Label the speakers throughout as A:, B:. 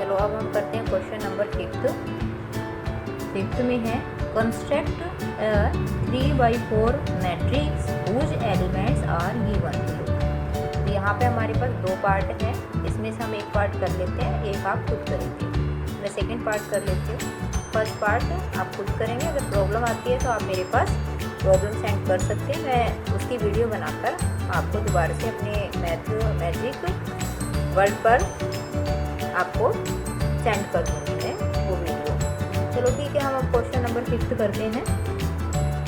A: चलो अब हम करते हैं क्वेश्चन नंबर फिफ्थ में है construct 3/4 matrix whose elements are given below. तो यहाँ पे हमारे पास दो पार्ट है, इसमें से हम एक पार्ट कर लेते हैं, एक आप खुद करेंगे। मैं सेकंड पार्ट कर लेती हूँ, फर्स्ट पार्ट आप खुद करेंगे। अगर प्रॉब्लम आती है तो आप मेरे पास प्रॉब्लम सेंड कर सकते हैं, मैं उसकी वीडियो बनाकर आपको दोबारा से अपने मैजिक वर्ड पर आपको सेंड कर दूँगी मैं वो वीडियो। चलो ठीक है, हम अब क्वेश्चन नंबर 5 करते हैं।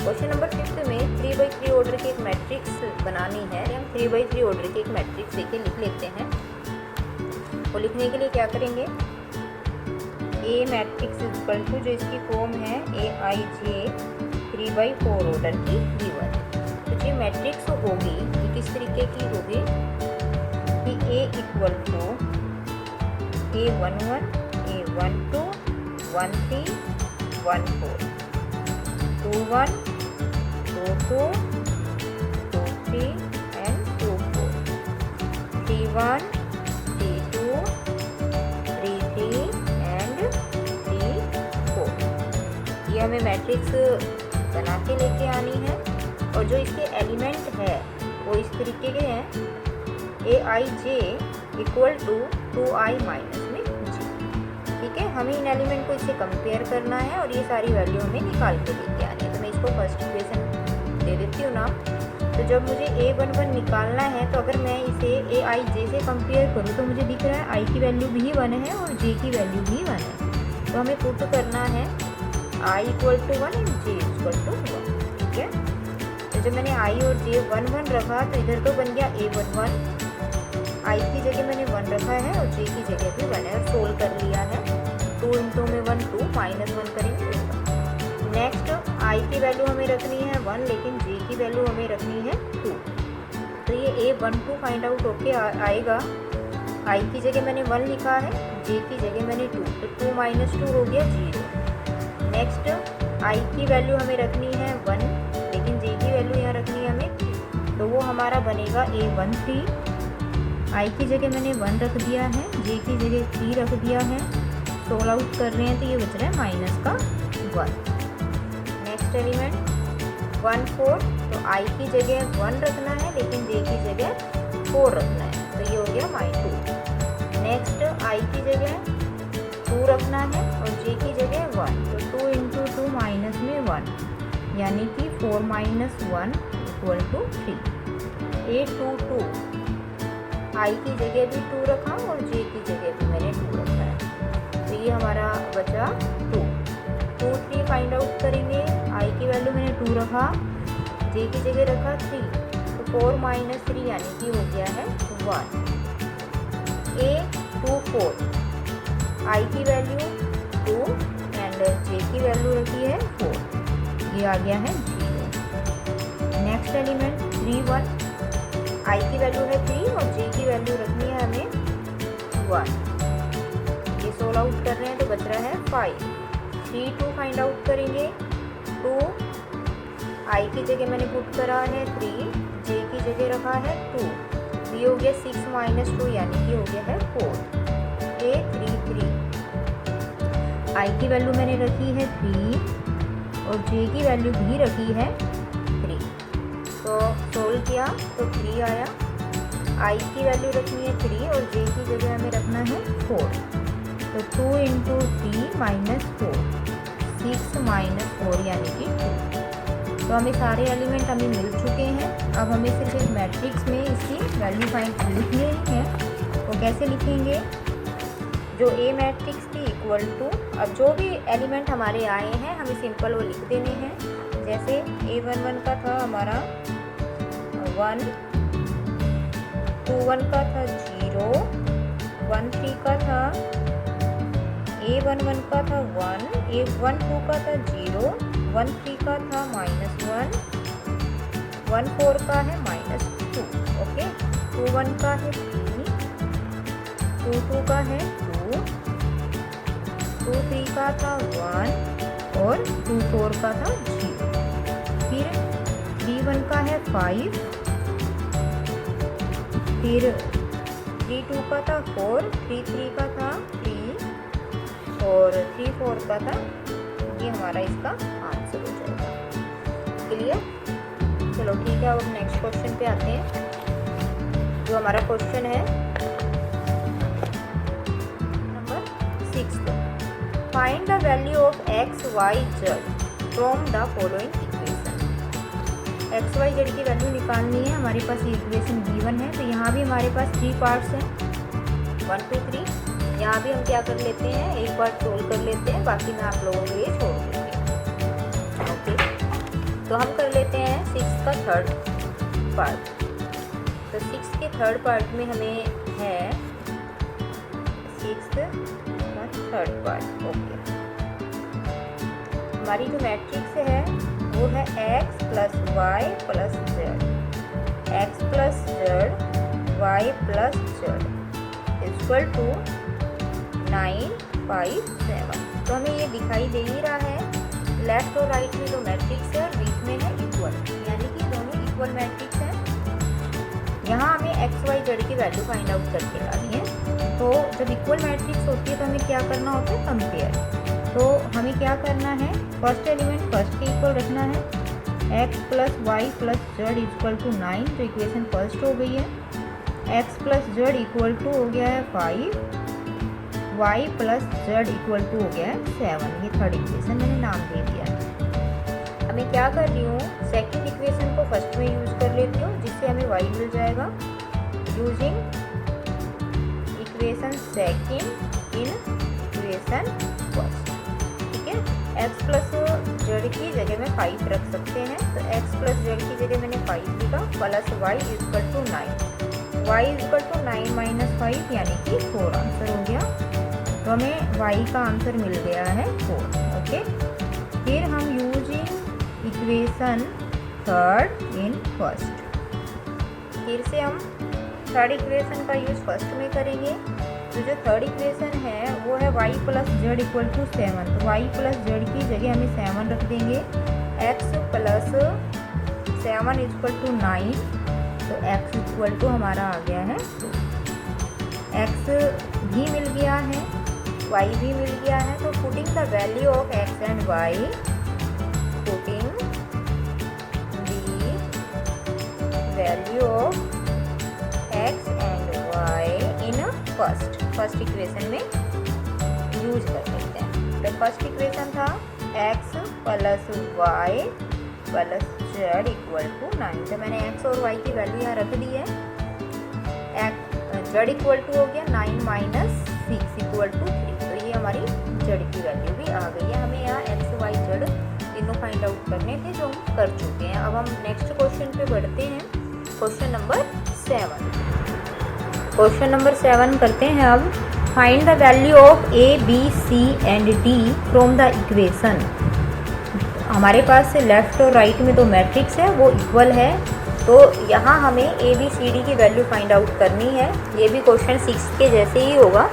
A: क्वेश्चन नंबर 5 में 3/3 ऑर्डर की एक मैट्रिक्स बनानी है। हम 3/3 ऑर्डर की एक मैट्रिक्स देखिए लिख लेते हैं। वो लिखने के लिए क्या करेंगे, ए मैट्रिक्स इक्वल टू जो इसकी फॉर्म है AIJ 3/4 ऑर्डर की गिवन। तो जो मैट्रिक्स होगी ये किस तरीके की होगी कि A equal to A11 A12 13 14 21 22 23 and 24 31 32 33 and 34। ये हमें मैट्रिक्स बना के लेके आनी है और जो इसके एलिमेंट है वो इस तरीके के हैं AIJ equal to 2I minus में J। ठीक है, हमें इन एलिमेंट को इससे कंपेयर करना है और ये सारी वैल्यू हमें निकाल के लेके आनी है। तो मैं इसको फर्स्ट इक्वेशन दे देती हूँ नाम। तो जब मुझे A11 निकालना है तो अगर मैं इसे AIJ से कंपेयर करूँ तो मुझे दिख रहा है I की वैल्यू भी 1 है और J की वैल्यू भी 1 है। तो हमें पुट करना है I equal to 1 and J equal to 1। ठीक है, तो जब मैंने I और J 1 1 रखा तो इधर तो बन गया A11, I की जगह मैंने 1 रखा है और J की जगह भी 1 है और सोल्व कर लिया है। 2 इंटू में 1 2 माइनस 1 करेंगे 1। नेक्स्ट I की वैल्यू हमें रखनी है 1 लेकिन J की वैल्यू हमें रखनी है 2। तो ये A12 फाइंड आउट होके आएगा। I की जगह मैंने 1 लिखा है, J की जगह मैंने 2, तो 2 माइनस 2 हो गया 0। नेक्स्ट I की वैल्यू हमें रखनी है 1 लेकिन J की वैल्यू यहाँ रखनी है हमें, तो वो हमारा बनेगा A13। I की जगह मैंने 1 रख दिया है, J की जगह 3 रख दिया है। सोल्व आउट कर रहे हैं तो ये बच रहा है माइनस का 1। नेक्स्ट एलिमेंट 1 4, तो I की जगह 1 रखना है लेकिन J की जगह 4 रखना है, तो ये हो गया -2। नेक्स्ट I की जगह 2 रखना है और J की जगह 1, तो 2 इंटू 2 माइनस में 1 यानी कि 4 minus 1 equal to 3। A22 I की जगह भी 2 रखा और J की जगह भी मैंने 2 रखा है, तो ये हमारा बचा 2। 2 3 फाइंड आउट करेंगे। I की वैल्यू मैंने 2 रखा, J की जगह रखा 3, तो 4 माइनस 3 यानी कि हो गया है 1। A24 I की वैल्यू 2 एंड J की वैल्यू रखी है 4, ये आ गया है 0। नेक्स्ट एलिमेंट 31 I की वैल्यू है 3 और J की वैल्यू रखनी है हमें 1। ये सोल्व आउट कर रहे हैं तो बच रहा है 5। 3 2 फाइंड आउट करेंगे। 2 I की जगह मैंने पुट करा है 3, J की जगह रखा है 2, ये हो गया 6 माइनस 2 यानी कि हो गया है 4। A33 I की वैल्यू मैंने रखी है 3 और J की वैल्यू भी रखी है 3, तो सोल्व किया तो 3 आया। I की वैल्यू रखनी है 3 और J की जगह हमें रखना है 4, तो 2 इंटू 3 माइनस 4, 6 माइनस 4 यानी कि 2। तो हमें सारे एलिमेंट हमें मिल चुके हैं। अब हमें सिर्फ एक मैट्रिक्स में इसकी वैल्यू फाइंड लिखनी है। वो कैसे लिखेंगे, जो A मैट्रिक्स थी इक्वल टू, अब जो भी एलिमेंट हमारे आए हैं हमें सिंपल वो लिख देने हैं। जैसे A11 का था हमारा 1, 21 का था 0, 13 का था, A11 का था 1, A12 का था 0, 13 का था -1, 14 का है -2। ओके, 21 का है 3, 22 का है 2, 23 का था 1 और 24 का था 0। फिर 31 का है 5, फिर 32 का था 4, 33 का था 3, और 3/4 का था, ये हमारा इसका आंसर हो जाएगा। क्लियर? चलो ठीक है, अब हम नेक्स्ट क्वेश्चन पे आते हैं। जो हमारा क्वेश्चन है number 6, find the value of x y z from the following equation. X y z की वैल्यू निकालनी है, हमारे पास ये इक्वेशन गिवन है। तो यहाँ भी हमारे पास 3 पार्ट्स हैं, 1 2 3। यहाँ भी हम क्या कर लेते हैं, एक पार्ट सोल्व कर लेते हैं, बाकी मैं आप लोगों के लिए छोड़ दूँगी। ओके, तो हम कर लेते हैं 6 का थर्ड पार्ट। तो 6 के थर्ड पार्ट में हमें है 6 का थर्ड पार्ट। ओके, हमारी जो मैट्रिक्स है वो है x plus y plus z, x plus z y plus z equal to 9 5 7। तो हमें ये दिखाई दे ही रहा है, लेफ्ट और राइट में जो मैट्रिक्स है और बीच में है इक्वल, यानी कि दोनों इक्वल मैट्रिक्स हैं। यहाँ हमें एक्स वाई जेड की वैल्यू फाइंड आउट करके लानी है। तो जब इक्वल मैट्रिक्स होती है तो हमें क्या करना होता है, कंपेयर। तो हमें क्या करना है, फर्स्ट एलिमेंट फर्स्ट के इक्वल रखना है। X plus y plus z equal to 9, तो इक्वेशन फर्स्ट हो गई है। X plus z equal to हो गया है 5, y plus z equal to हो गया है 7। ये थर्ड इक्वेशन मैंने नाम दे दिया है। अब मैं क्या कर रही हूँ, सेकेंड इक्वेशन को फर्स्ट में यूज कर लेती हूँ, जिससे हमें वाई मिल जाएगा। Using equation second in equation first. ठीक है, एक्स प्लस जेड की जगह में 5 रख सकते हैं। तो एक्स प्लस जेड की जगह मैंने 5 लिखा, plus y equal to 9, y equal to 9 minus 5 यानी कि 4 आंसर हो गया। तो हमें y का आंसर मिल गया है 4। ओके, फिर हम using equation third in first, फिर से हम थर्ड इक्वेशन का यूज फर्स्ट में करेंगे। तो जो थर्ड इक्वेशन है वो है y plus z equal to 7। तो y प्लस जेड की जगह हमें 7 रख देंगे। x प्लस 7 इक्वल टू 9, तो x इक्वल टू हमारा आ गया है 2। x भी मिल गया है, y भी मिल गया है। तो putting the value of x and y, putting the value of x and y in first equation में यूज कर लेते हैं। तो फर्स्ट इक्वेशन था x plus y plus z equal to 9। तो मैंने x और y की वैल्यू यहाँ रख दी है। जेड इक्वल टू हो गया 9 माइनस 6 इक्वल टू 3। तो ये हमारी जेड की वैल्यू भी आ गई है। हमें यहाँ एक्स वाई जेड तीनों फाइंड आउट करने थे, जो हम कर चुके हैं। अब हम नेक्स्ट क्वेश्चन पे बढ़ते हैं, क्वेश्चन नंबर 7। क्वेश्चन नंबर 7 करते हैं अब। Find the value of A B C and D from the equation. हमारे पास लेफ्ट और राइट में दो मैट्रिक्स है, वो इक्वल है। तो यहाँ हमें ए बी सी डी की वैल्यू फाइंड आउट करनी है। ये भी क्वेश्चन 6 के जैसे ही होगा।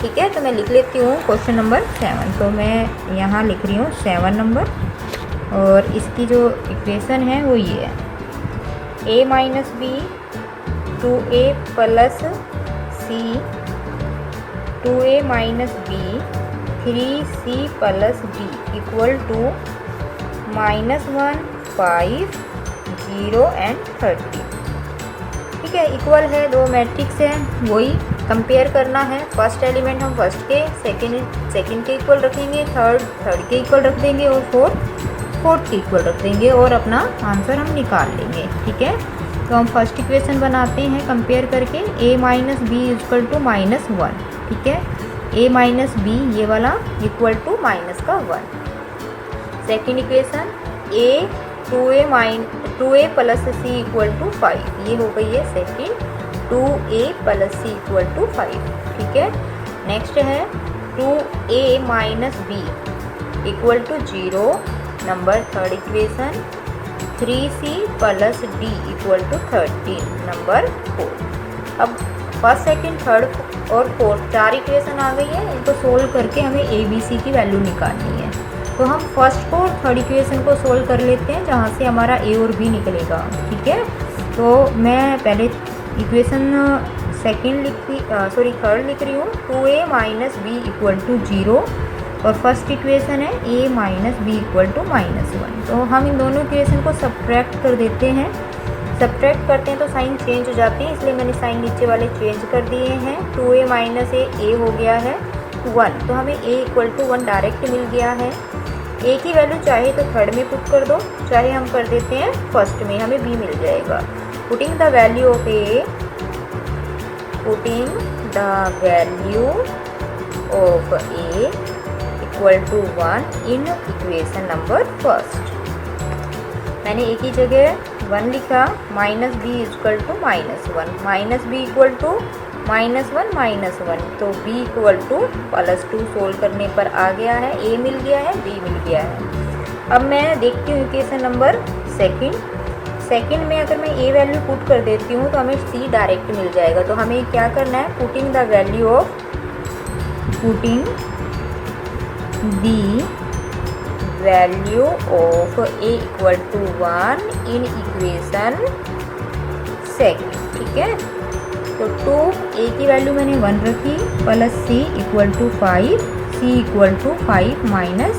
A: ठीक है, तो मैं लिख लेती हूँ क्वेश्चन नंबर 7। तो मैं यहाँ लिख रही हूँ 7 नंबर, और इसकी जो इक्वेशन है वो ये है, a minus B 2a plus C 2a minus B 3c plus D equal to -1 5 0 and 30। ठीक है, इक्वल है, दो मैट्रिक्स है, वही कंपेयर करना है। फर्स्ट एलिमेंट हम फर्स्ट के, सेकंड के इक्वल रखेंगे, थर्ड के इक्वल रख देंगे, और फोर्थ के इक्वल रख देंगे, और अपना आंसर हम निकाल लेंगे। ठीक है, तो हम फर्स्ट इक्वेशन बनाते हैं कंपेयर करके, a minus B equal to -1। ठीक है, a माइनस बी ये वाला equal to -1। Second equation a 2a plus C equal to 5, ये हो गई है second. 2a plus C equal to 5। ठीक है, नेक्स्ट है 2a minus B equal to 0 number third equation. 3c plus D equal to 13 number 4। अब first second third और fourth 4 equation आ गई है, इनको सोल्व करके हमें ए बी सी की वैल्यू निकालनी है। तो हम फर्स्ट को और थर्ड इक्वेशन को सोल्व कर लेते हैं, जहाँ से हमारा ए और बी निकलेगा। ठीक है, तो मैं पहले इक्वेशन थर्ड लिख रही हूँ 2a minus B equal to 0 और फर्स्ट इक्वेशन है a minus B equal to -1। तो हम इन दोनों इक्वेशन को सब्ट्रैक्ट कर देते हैं। सब्ट्रैक्ट करते हैं तो साइन चेंज हो जाते हैं, इसलिए मैंने साइन नीचे वाले चेंज कर दिए हैं। 2a माइनस a हो गया है 1, तो हमें a इक्वल टू 1 डायरेक्ट मिल गया है। a की वैल्यू चाहे तो थर्ड में पुट कर दो, चाहे हम कर देते हैं फर्स्ट में, हमें b मिल जाएगा। Putting the value of a, putting the value of a equal to 1 in equation number first. मैंने a की जगह 1 लिखा, minus B equal to -1, minus B equal to -1, तो b इक्वल टू +2 सोल्व करने पर आ गया है, a मिल गया है, b मिल गया है। अब मैं देखती हूँ इक्वेशन नंबर सेकंड में अगर मैं a वैल्यू पुट कर देती हूँ तो हमें c डायरेक्ट मिल जाएगा। तो हमें क्या करना है, putting the value of a equal to 1 in equation second. ठीक है, तो 2a की वैल्यू मैंने 1 रखी plus c equal to 5, c equal to 5 minus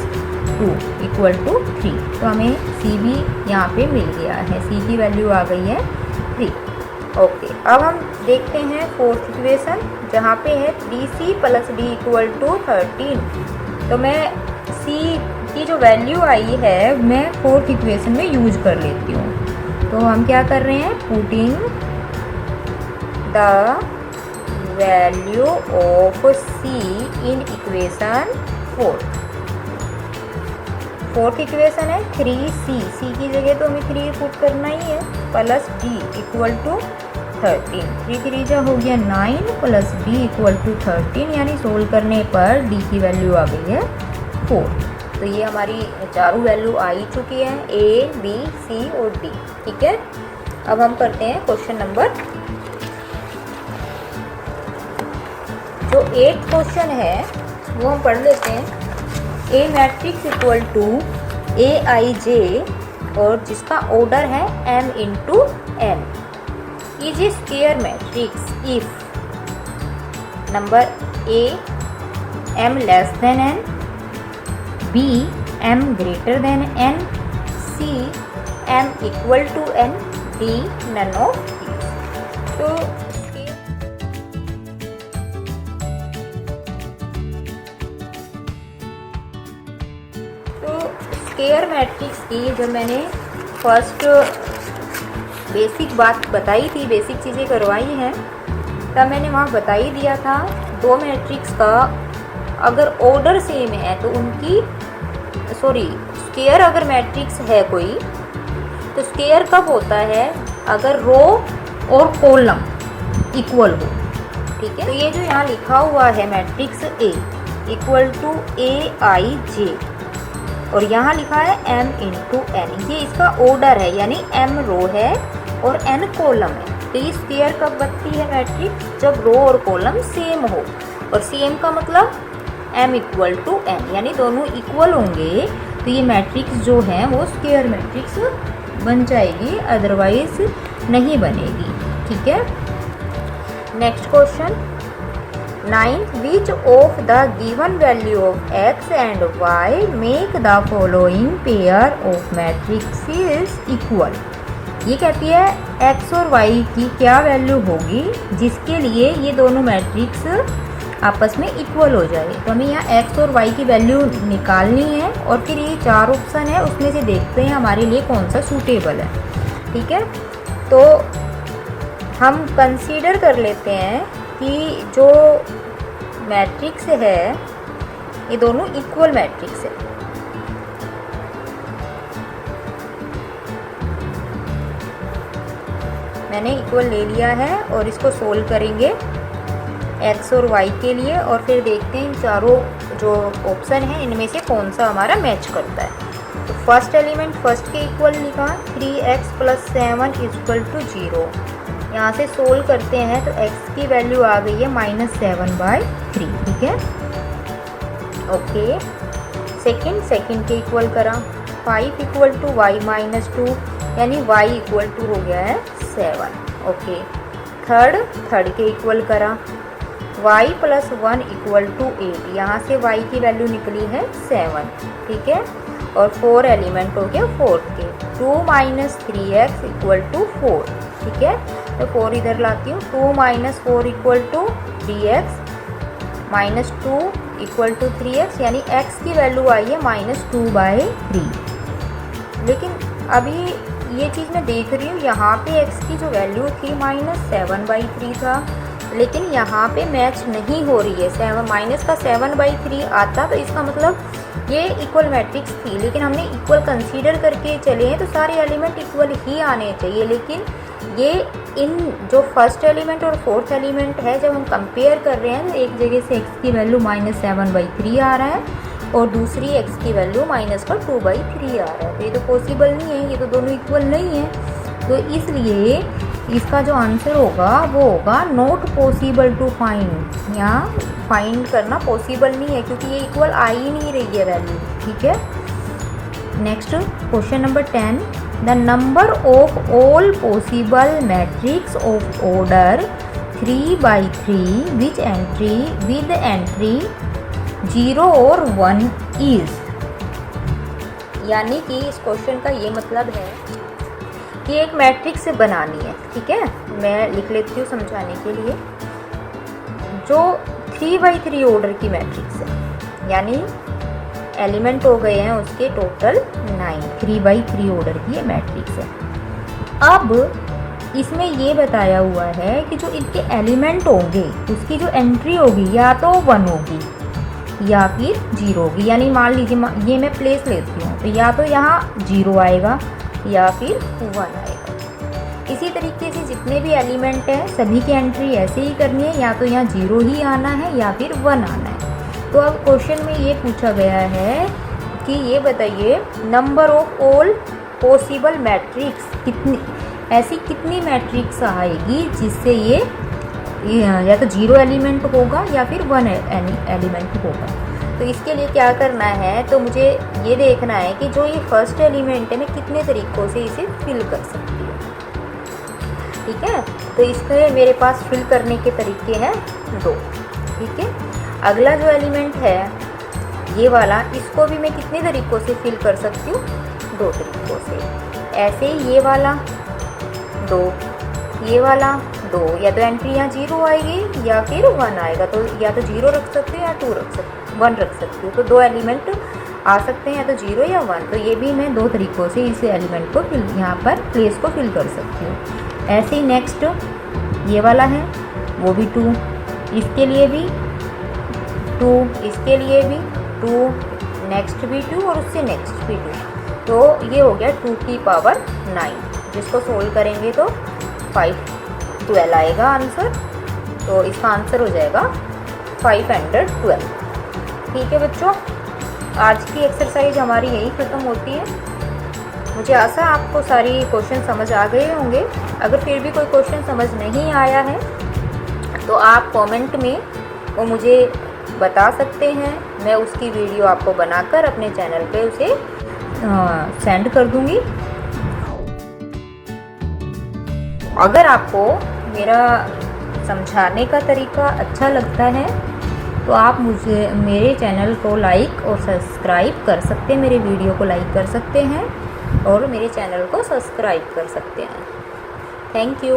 A: 2 equal to 3। तो हमें c भी यहाँ पे मिल गया है, c की वैल्यू आ गई है 3। ओके, अब हम देखते हैं फोर्थ इक्वेशन जहाँ पे है 3c plus d equal to 13। तो मैं c की जो वैल्यू आई है मैं फोर्थ इक्वेशन में यूज कर लेती हूँ। तो हम क्या कर रहे हैं, putting the value of c in equation fourth equation है 3c, c की जगह तो हमें 3 पुट करना ही है, प्लस d इक्वल टू 13। 3 3 जा हो गया 9 प्लस d इक्वल टू 13, यानी सोल्व करने पर d की वैल्यू आ गई है 4। तो ये हमारी चारों वैल्यू आ ही चुकी है, a, b, c और d। ठीक है, अब हम करते हैं क्वेश्चन नंबर जो 8th क्वेश्चन है वो हम पढ़ लेते हैं। a matrix equal to aij और जिसका ऑर्डर है m into n is a square matrix if number a m less than n, b m greater than n, c m equal to n, d none of these। तो square matrix की जब मैंने first basic बात बताई थी, basic चीज़ें करवाई हैं, तब मैंने वहाँ बता ही दिया था दो मैट्रिक्स का अगर ऑर्डर सेम है तो उनकी स्क्वायर अगर मैट्रिक्स है कोई तो स्क्वायर कब होता है, अगर रो और कॉलम इक्वल हो। ठीक है, तो ये जो यहाँ लिखा हुआ है matrix A equal to aij और यहाँ लिखा है m इंटू n, ये इसका ऑर्डर है, यानी m रो है और n कॉलम है। तो ये स्क्वायर कब बनती है मैट्रिक्स, जब रो और कॉलम सेम हो, और सेम का मतलब m इक्वल टू n, यानी दोनों इक्वल होंगे तो ये मैट्रिक्स जो है वो स्क्वायर मैट्रिक्स बन जाएगी, अदरवाइज नहीं बनेगी। ठीक है, next question 9 which of the given value of x and y make the following pair of matrixes equal. ये कहती है x और y की क्या वैल्यू होगी जिसके लिए ये दोनों मैट्रिक्स आपस में इक्वल हो जाए। तो हमें यहाँ x और y की वैल्यू निकालनी है और फिर ये 4 ऑप्शन है, उसमें से देखते हैं हमारे लिए कौन सा सूटेबल है। ठीक है, तो हम कंसीडर कर लेते हैं कि जो मैट्रिक्स है ये दोनों इक्वल मैट्रिक्स है। मैंने इक्वल ले लिया है और इसको सोल्व करेंगे x और y के लिए और फिर देखते हैं इन चारों जो ऑप्शन है इनमें से कौन सा हमारा मैच करता है। तो फर्स्ट एलिमेंट फर्स्ट के इक्वल लिखा 3x प्लस 7 इक्वल टू 0। यहाँ से सोल्व करते हैं तो x की वैल्यू आ गई है -7/3। ठीक है, ओके। सेकंड के इक्वल करा 5 इक्वल टू y -2, यानी y इक्वल टू हो गया है 7। ओके, थर्ड के इक्वल करा, y + 1 = 8, यहाँ से y की वैल्यू निकली है 7, ठीक है। और 4 एलिमेंट हो गया फोर्थ के, 2 - 3x = 4, ठीक है। तो 4 इधर लाती हूँ, 2 - 4 = 3x, -2 = 3x, यानी x की वैल्यू आई है -2/3। लेकिन अभी ये चीज़ मैं देख रही हूँ, यहाँ पे x की जो वैल्यू थी -7/3 था, लेकिन यहाँ पे मैच नहीं हो रही है। -7/3 आता तो इसका मतलब ये इक्वल मैट्रिक्स थी, लेकिन हमने इक्वल कंसीडर करके चले हैं तो सारे एलिमेंट इक्वल ही आने चाहिए। लेकिन ये इन जो फर्स्ट एलिमेंट और फोर्थ एलिमेंट है, जब हम कंपेयर कर रहे हैं, एक जगह से x की वैल्यू -7/3 आ रहा है और दूसरी x की वैल्यू -2/3 आ रहा है, तो ये तो पॉसिबल नहीं है, ये तो दोनों इक्वल नहीं है। तो इसलिए इसका जो आंसर होगा वो होगा नॉट पॉसिबल टू फाइंड, यहाँ फाइंड करना पॉसिबल नहीं है क्योंकि ये इक्वल आ ही नहीं रही है वैल्यू, ठीक है। Next question number 10, the number of all possible matrix of order 3/3 with entry 0 और 1 इज, यानी कि इस क्वेश्चन का ये मतलब है कि एक मैट्रिक्स बनानी है, ठीक है। मैं लिख लेती हूँ समझाने के लिए। जो 3/3 ऑर्डर की मैट्रिक्स है, यानी एलिमेंट हो गए हैं उसके टोटल 9, 3/3 ऑर्डर की ये मैट्रिक्स है। अब इसमें ये बताया हुआ है कि जो इनके एलिमेंट होंगे उसकी जो एंट्री होगी या तो 1 होगी या फिर 0 होगी, यानी मान लीजिए ये मैं प्लेस लेती हूँ, तो या तो यहाँ 0 आएगा या फिर 1 आएगा। इसी तरीके से जितने भी एलिमेंट हैं सभी की एंट्री ऐसे ही करनी है, या तो यहाँ 0 ही आना है या फिर 1 आना है। तो अब क्वेश्चन में ये पूछा गया है कि ये बताइए number of all possible matrix, कितनी मैट्रिक्स आएगी जिससे ये या तो 0 एलिमेंट होगा या फिर 1 एलिमेंट होगा। तो इसके लिए क्या करना है, तो मुझे ये देखना है कि जो ये फर्स्ट एलिमेंट है मैं कितने तरीक़ों से इसे फिल कर सकती हूँ, ठीक है। तो इसके मेरे पास फिल करने के तरीके हैं 2, ठीक है। अगला जो एलिमेंट है ये वाला, इसको भी मैं कितने तरीक़ों से फिल कर सकती हूँ, 2 तरीक़ों से। ऐसे ही ये वाला 2, ये वाला 2, या तो एंट्री यहाँ 0 आएगी या फिर 1 आएगा, तो या तो 0 रख सकते हो या 1 रख सकती हूँ। तो 2 एलिमेंट आ सकते हैं, या तो 0 या 1। तो ये भी मैं 2 तरीक़ों से इस एलिमेंट को फिल, यहाँ पर प्लेस को फिल कर सकती हूँ। ऐसे ही नेक्स्ट ये वाला है वो भी 2, इसके लिए भी 2, इसके लिए भी 2, नेक्स्ट भी 2 और उससे नेक्स्ट भी 2। तो ये हो गया 2 की पावर 9, जिसको सोल्व करेंगे तो 512 आएगा आंसर। तो इसका आंसर हो जाएगा 512। ठीक है बच्चों, आज की एक्सरसाइज हमारी यही ख़त्म होती है। मुझे आशा आपको सारी क्वेश्चन समझ आ गए होंगे। अगर फिर भी कोई क्वेश्चन समझ नहीं आया है तो आप कमेंट में वो मुझे बता सकते हैं, मैं उसकी वीडियो आपको बनाकर अपने चैनल पे उसे सेंड कर दूंगी। अगर आपको मेरा समझाने का तरीका अच्छा लगता है तो आप मुझे मेरे चैनल को लाइक और सब्सक्राइब कर सकते हैं, मेरे वीडियो को लाइक कर सकते हैं और मेरे चैनल को सब्सक्राइब कर सकते हैं। Thank you.